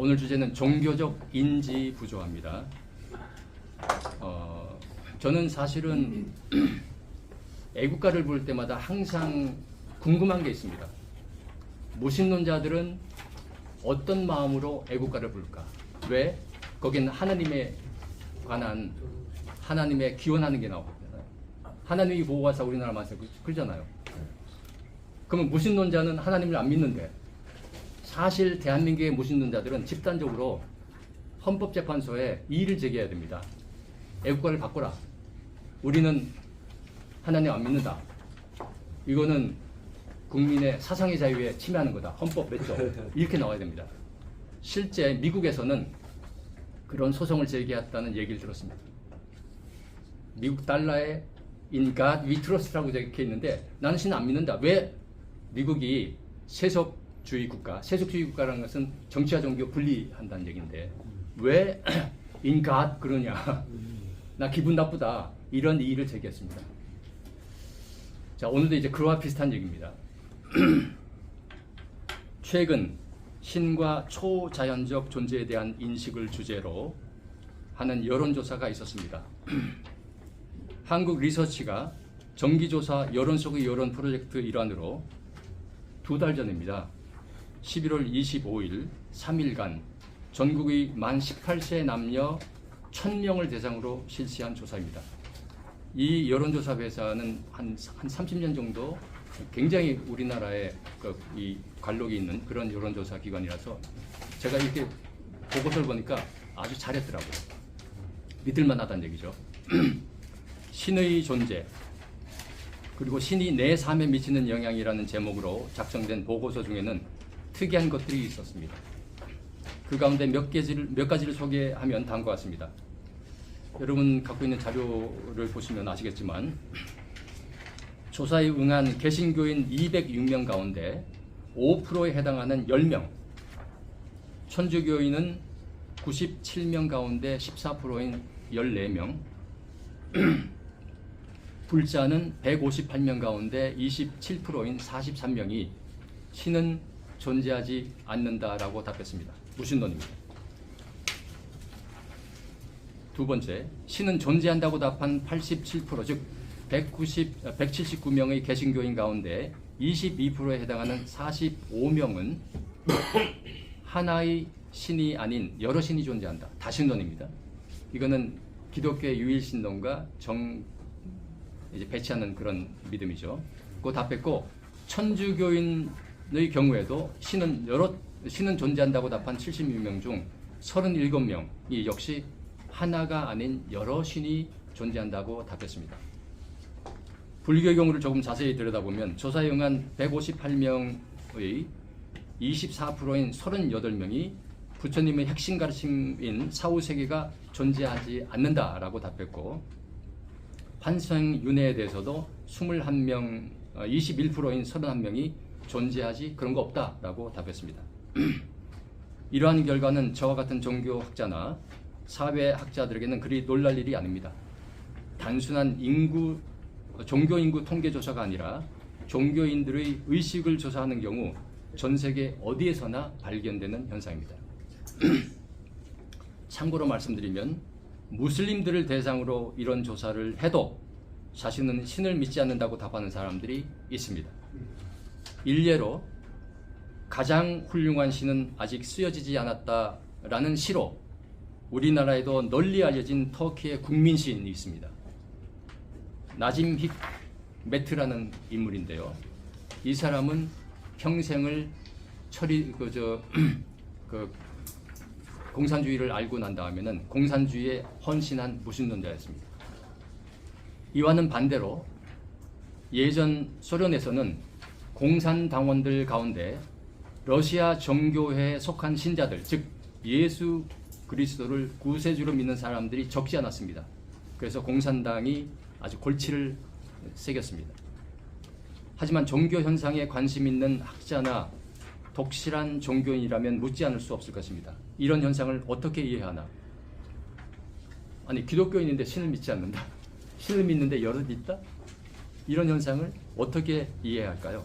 오늘 주제는 종교적 인지 부조화입니다. 저는 사실은 애국가를 부를 때마다 항상 궁금한 게 있습니다. 무신론자들은 어떤 마음으로 애국가를 부를까? 왜? 거기는 하나님에 관한 하나님의 기원하는 게 나오거든요. 하나님이 보호하사 우리나라 만세 그러잖아요. 그러면 무신론자는 하나님을 안 믿는데, 사실 대한민국의 무신론자들은 집단적으로 헌법재판소에 이의를 제기해야 됩니다. 애국가를 바꿔라. 우리는 하나님 안 믿는다. 이거는 국민의 사상의 자유에 침해하는 거다. 헌법 몇 조. 이렇게 나와야 됩니다. 실제 미국에서는 그런 소송을 제기했다는 얘기를 들었습니다. 미국 달러에 In God We Trust라고 적혀 있는데 나는 신 안 믿는다. 왜? 미국이 세속주의 국가, 세속주의 국가라는 것은 정치와 종교 분리한다는 얘기인데 왜 In God 그러냐. 나 기분 나쁘다. 이런 이의를 제기했습니다. 자, 오늘도 이제 그와 비슷한 얘기입니다. 최근 신과 초자연적 존재에 대한 인식을 주제로 하는 여론조사가 있었습니다. 한국 리서치가 정기조사 여론 속의 여론 프로젝트 일환으로 2달 전입니다. 11월 25일 3일간 전국의 만 18세 남녀 1000명을 대상으로 실시한 조사입니다. 이 여론조사 회사는 한 30년 정도 굉장히 우리나라에 이 관록이 있는 그런 여론조사 기관이라서 제가 이렇게 보고서를 보니까 아주 잘했더라고요. 믿을만하다는 얘기죠. 신의 존재, 그리고 신이 내 삶에 미치는 영향이라는 제목으로 작성된 보고서 중에는 특이한 것들이 있었습니다. 그 가운데 몇 가지를 소개하면 다음과 같습니다. 여러분 갖고 있는 자료를 보시면 아시겠지만 조사에 응한 개신교인 206명 가운데 5%에 해당하는 10명, 천주교인은 97명 가운데 14%인 14명, 불자는 158명 가운데 27%인 43명이 신은 존재하지 않는다라고 답했습니다. 무신론입니다. 두 번째, 신은 존재한다고 답한 87%, 즉 179명의 개신교인 가운데 22%에 해당하는 45명은 하나의 신이 아닌 여러 신이 존재한다. 다신론입니다. 이거는 기독교의 유일신론과 이제 배치하는 그런 믿음이죠. 그거 답했고, 천주교인의 경우에도 신은 존재한다고 답한 76명 중 37명이 역시 하나가 아닌 여러 신이 존재한다고 답했습니다. 불교의 경우를 조금 자세히 들여다보면 조사에 응한 158명의 24%인 38명이 부처님의 핵심 가르침인 사후세계가 존재하지 않는다라고 답했고, 환생윤회에 대해서도 21명, 21%인 31명이 존재하지 그런 거 없다라고 답했습니다. 이러한 결과는 저와 같은 종교학자나 사회학자들에게는 그리 놀랄 일이 아닙니다. 단순한 종교인구 통계조사가 아니라 종교인들의 의식을 조사하는 경우 전 세계 어디에서나 발견되는 현상입니다. 참고로 말씀드리면 무슬림들을 대상으로 이런 조사를 해도 자신은 신을 믿지 않는다고 답하는 사람들이 있습니다. 일례로 가장 훌륭한 신은 아직 쓰여지지 않았다라는 시로 우리나라에도 널리 알려진 터키의 국민시인이 있습니다. 나짐 히메트라는 인물인데요. 이 사람은 평생을 공산주의를 알고 난 다음에는 공산주의에 헌신한 무신론자였습니다. 이와는 반대로 예전 소련에서는 공산당원들 가운데 러시아 정교회에 속한 신자들, 즉 예수 그리스도를 구세주로 믿는 사람들이 적지 않았습니다. 그래서 공산당이 아주 골치를 새겼습니다. 하지만 종교 현상에 관심 있는 학자나 독실한 종교인이라면 묻지 않을 수 없을 것입니다. 이런 현상을 어떻게 이해하나? 아니, 기독교인인데 신을 믿지 않는다? 신을 믿는데 열을 믿다? 이런 현상을 어떻게 이해할까요?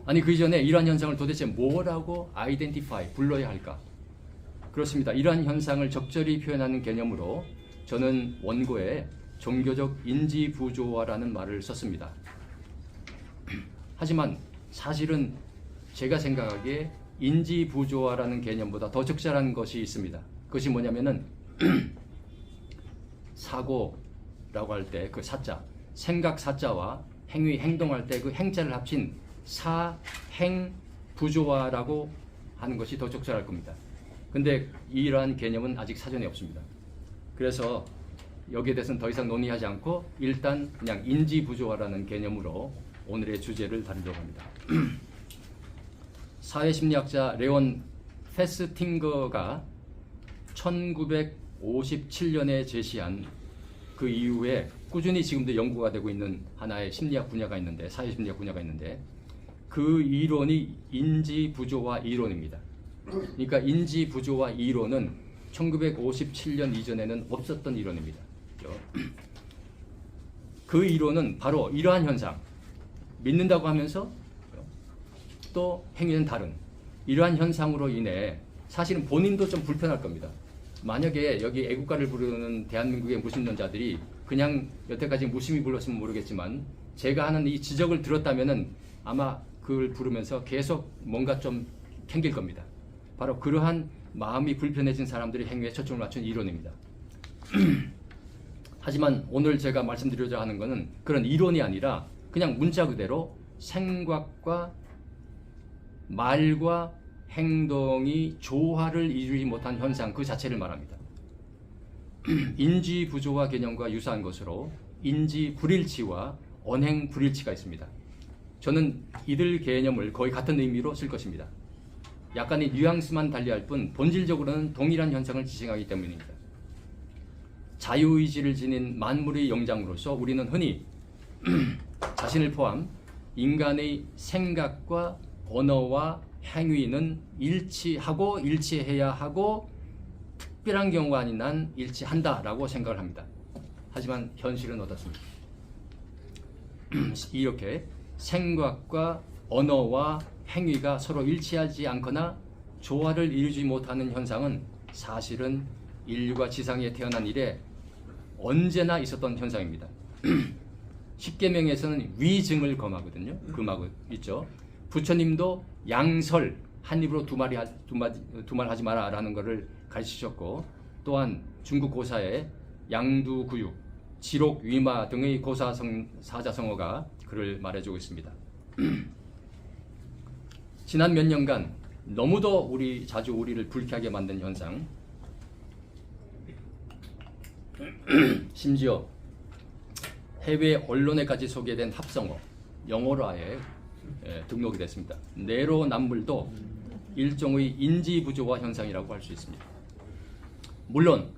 아니 그 이전에 이러한 현상을 도대체 뭐라고 아이덴티파이, 불러야 할까? 그렇습니다. 이러한 현상을 적절히 표현하는 개념으로 저는 원고에 종교적 인지부조화라는 말을 썼습니다. 하지만 사실은 제가 생각하기에 인지부조화라는 개념보다 더 적절한 것이 있습니다. 그것이 뭐냐면은 사고라고 할 때 그 사자, 생각 사자와 행위, 행동할 때 그 행자를 합친 사행부조화라고 하는 것이 더 적절할 겁니다. 근데 이러한 개념은 아직 사전에 없습니다. 그래서 여기에 대해서는 더 이상 논의하지 않고 일단 그냥 인지부조화라는 개념으로 오늘의 주제를 다루려고 합니다. 사회심리학자 레온 페스팅거가 1957년에 제시한 그 이후에 꾸준히 지금도 연구가 되고 있는 하나의 심리학 분야가 있는데, 사회심리학 분야가 있는데, 그 이론이 인지부조화 이론입니다. 그러니까 인지부조화 이론은 1957년 이전에는 없었던 이론입니다. 그 이론은 바로 이러한 현상, 믿는다고 하면서 또 행위는 다른 이러한 현상으로 인해 사실은 본인도 좀 불편할 겁니다. 만약에 여기 애국가를 부르는 대한민국의 무신론자들이 그냥 여태까지 무심히 불렀으면 모르겠지만 제가 하는 이 지적을 들었다면은 아마 그걸 부르면서 계속 뭔가 좀 캥길 겁니다. 바로 그러한 마음이 불편해진 사람들의 행위에 초점을 맞춘 이론입니다. 하지만 오늘 제가 말씀드리고자 하는 것은 그런 이론이 아니라 그냥 문자 그대로 생각과 말과 행동이 조화를 이루지 못한 현상 그 자체를 말합니다. 인지부조화 개념과 유사한 것으로 인지불일치와 언행불일치가 있습니다. 저는 이들 개념을 거의 같은 의미로 쓸 것입니다. 약간의 뉘앙스만 달리할 뿐 본질적으로는 동일한 현상을 지칭하기 때문입니다. 자유의지를 지닌 만물의 영장으로서 우리는 흔히 자신을 포함 인간의 생각과 언어와 행위는 일치하고 일치해야 하고 특별한 경우가 아닌 한 일치한다라고 생각을 합니다. 하지만 현실은 어떻습니까? 이렇게 생각과 언어와 행위가 서로 일치하지 않거나 조화를 이루지 못하는 현상은 사실은 인류가 지상에 태어난 이래 언제나 있었던 현상입니다. 십계명에서는 위증을 검하거든요. 금하고 있죠. 부처님도 양설, 한 입으로 두 말 하지 마라 라는 것을 가르치셨고, 또한 중국 고사에 양두구육, 지록위마 등의 사자성어가 그를 말해주고 있습니다. 지난 몇 년간 너무도 자주 우리를 불쾌하게 만든 현상, 심지어 해외 언론에까지 소개된 합성어, 영어로 아예 등록이 됐습니다. 내로남불도 일종의 인지부조화 현상이라고 할 수 있습니다. 물론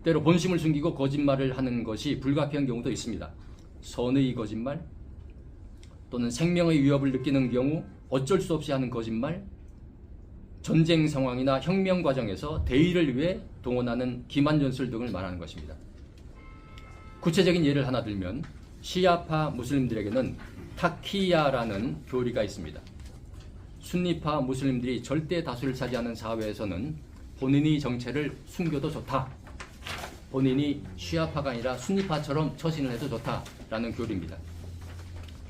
때로 본심을 숨기고 거짓말을 하는 것이 불가피한 경우도 있습니다. 선의 거짓말 또는 생명의 위협을 느끼는 경우 어쩔 수 없이 하는 거짓말, 전쟁 상황이나 혁명 과정에서 대의를 위해 동원하는 기만 전술 등을 말하는 것입니다. 구체적인 예를 하나 들면 시아파 무슬림들에게는 타키야라는 교리가 있습니다. 순니파 무슬림들이 절대 다수를 차지하는 사회에서는 본인의 정체를 숨겨도 좋다. 본인이 시아파가 아니라 순니파처럼 처신을 해도 좋다라는 교리입니다.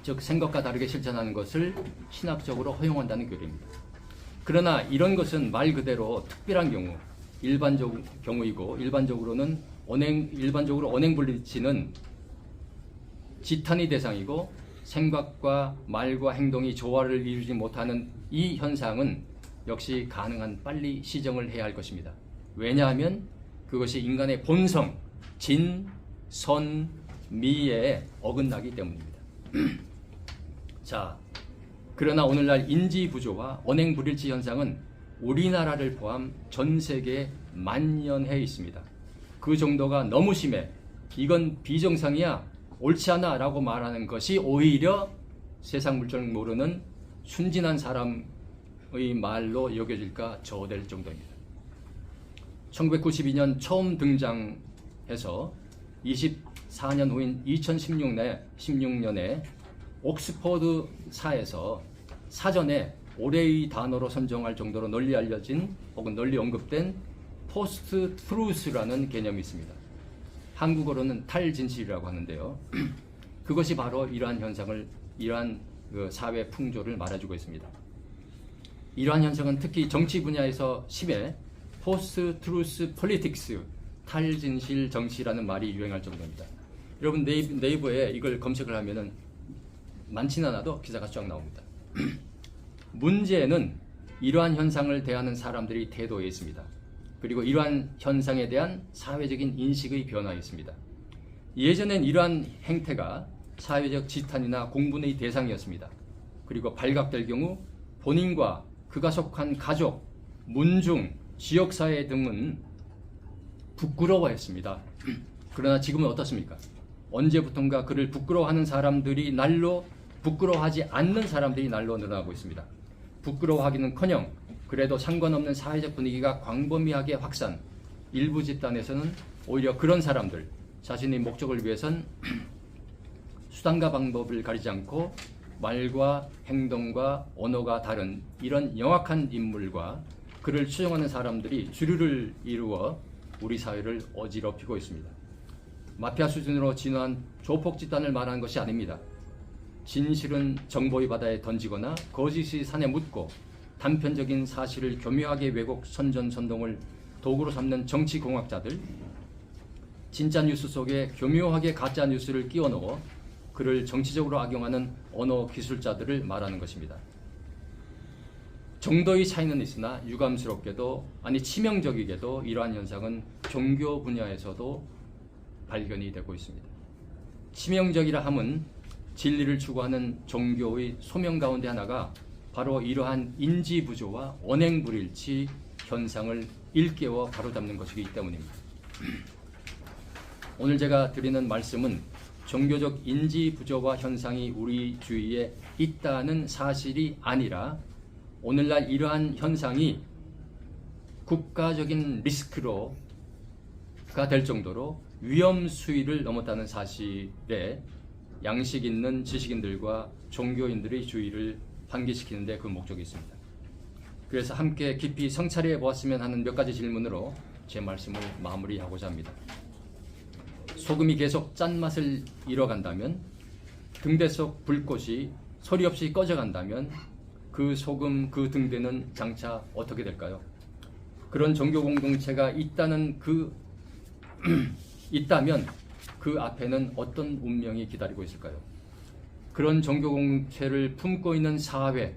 즉 생각과 다르게 실천하는 것을 신학적으로 허용한다는 교리입니다. 그러나 이런 것은 말 그대로 특별한 경우, 경우이고 일반적으로 언행불일치는 지탄의 대상이고 생각과 말과 행동이 조화를 이루지 못하는 이 현상은 역시 가능한 빨리 시정을 해야 할 것입니다. 왜냐하면 그것이 인간의 본성, 진, 선, 미에 어긋나기 때문입니다. 자, 그러나 오늘날 인지부조와 언행불일치 현상은 우리나라를 포함 전 세계에 만연해 있습니다. 그 정도가 너무 심해 이건 비정상이야, 옳지 않아 라고 말하는 것이 오히려 세상 물정 모르는 순진한 사람의 말로 여겨질까 저될 정도입니다. 1992년 처음 등장해서 24년 후인 2016년에 옥스퍼드사에서 사전에 올해의 단어로 선정할 정도로 널리 알려진 혹은 널리 언급된 포스트 트루스라는 개념이 있습니다. 한국어로는 탈진실이라고 하는데요. 그것이 바로 이러한 현상을, 이러한 그 사회 풍조를 말해주고 있습니다. 이러한 현상은 특히 정치 분야에서 심해 포스트 트루스 폴리틱스, 탈진실 정치라는 말이 유행할 정도입니다. 여러분 네이버에 이걸 검색을 하면은 많지는 않아도 기사가 쫙 나옵니다. 문제는 이러한 현상을 대하는 사람들의 태도에 있습니다. 그리고 이러한 현상에 대한 사회적인 인식의 변화에 있습니다. 예전엔 이러한 행태가 사회적 지탄이나 공분의 대상이었습니다. 그리고 발각될 경우 본인과 그가 속한 가족, 문중, 지역사회 등은 부끄러워했습니다. 그러나 지금은 어떻습니까? 언제부턴가 그를 부끄러워하는 사람들이 날로, 부끄러워하지 않는 사람들이 날로 늘어나고 있습니다. 부끄러워하기는커녕 그래도 상관없는 사회적 분위기가 광범위하게 확산, 일부 집단에서는 오히려 그런 사람들, 자신의 목적을 위해선 수단과 방법을 가리지 않고 말과 행동과 언어가 다른 이런 영악한 인물과 그를 추종하는 사람들이 주류를 이루어 우리 사회를 어지럽히고 있습니다. 마피아 수준으로 진화한 조폭 집단을 말하는 것이 아닙니다. 진실은 정보의 바다에 던지거나 거짓이 산에 묻고 단편적인 사실을 교묘하게 왜곡 선전선동을 도구로 삼는 정치공학자들, 진짜 뉴스 속에 교묘하게 가짜 뉴스를 끼워 넣어 그를 정치적으로 악용하는 언어 기술자들을 말하는 것입니다. 정도의 차이는 있으나 유감스럽게도, 아니 치명적이게도 이러한 현상은 종교 분야에서도 발견이 되고 있습니다. 치명적이라 함은 진리를 추구하는 종교의 소명 가운데 하나가 바로 이러한 인지부조와 언행불일치 현상을 일깨워 바로잡는 것이기 때문입니다. 오늘 제가 드리는 말씀은 종교적 인지부조와 현상이 우리 주위에 있다는 사실이 아니라 오늘날 이러한 현상이 국가적인 리스크로가 될 정도로 위험 수위를 넘었다는 사실에 양식 있는 지식인들과 종교인들의 주의를 환기시키는 데 그 목적이 있습니다. 그래서 함께 깊이 성찰해 보았으면 하는 몇 가지 질문으로 제 말씀을 마무리하고자 합니다. 소금이 계속 짠맛을 잃어간다면, 등대 속 불꽃이 소리 없이 꺼져간다면 그 소금, 그 등대는 장차 어떻게 될까요? 그런 종교 공동체가 있다면 그 앞에는 어떤 운명이 기다리고 있을까요? 그런 종교 공동체를 품고 있는 사회,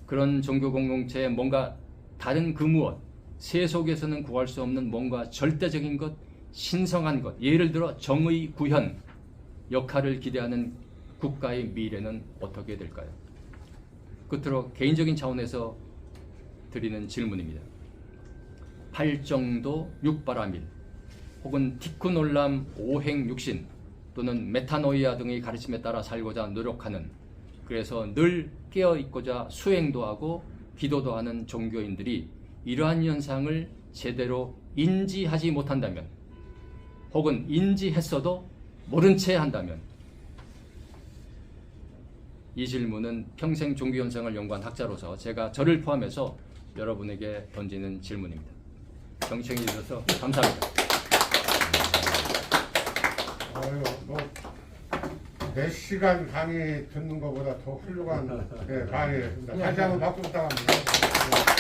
그런 종교 공동체에 뭔가 다른 그 무엇, 세속에서는 구할 수 없는 뭔가 절대적인 것, 신성한 것, 예를 들어 정의 구현 역할을 기대하는 국가의 미래는 어떻게 될까요? 끝으로 개인적인 차원에서 드리는 질문입니다. 팔정도 육바라밀 혹은 티쿠놀람 오행육신 또는 메타노이아 등의 가르침에 따라 살고자 노력하는, 그래서 늘 깨어있고자 수행도 하고 기도도 하는 종교인들이 이러한 현상을 제대로 인지하지 못한다면, 혹은 인지했어도 모른 채 한다면, 이 질문은 평생 종교 현상을 연구한 학자로서 제가 저를 포함해서 여러분에게 던지는 질문입니다. 경청해 주셔서 감사합니다. 아유, 몇 시간 강의 듣는 것보다 더 훌륭한 강의였습니다. 다시 한번 박수 부탁합니다.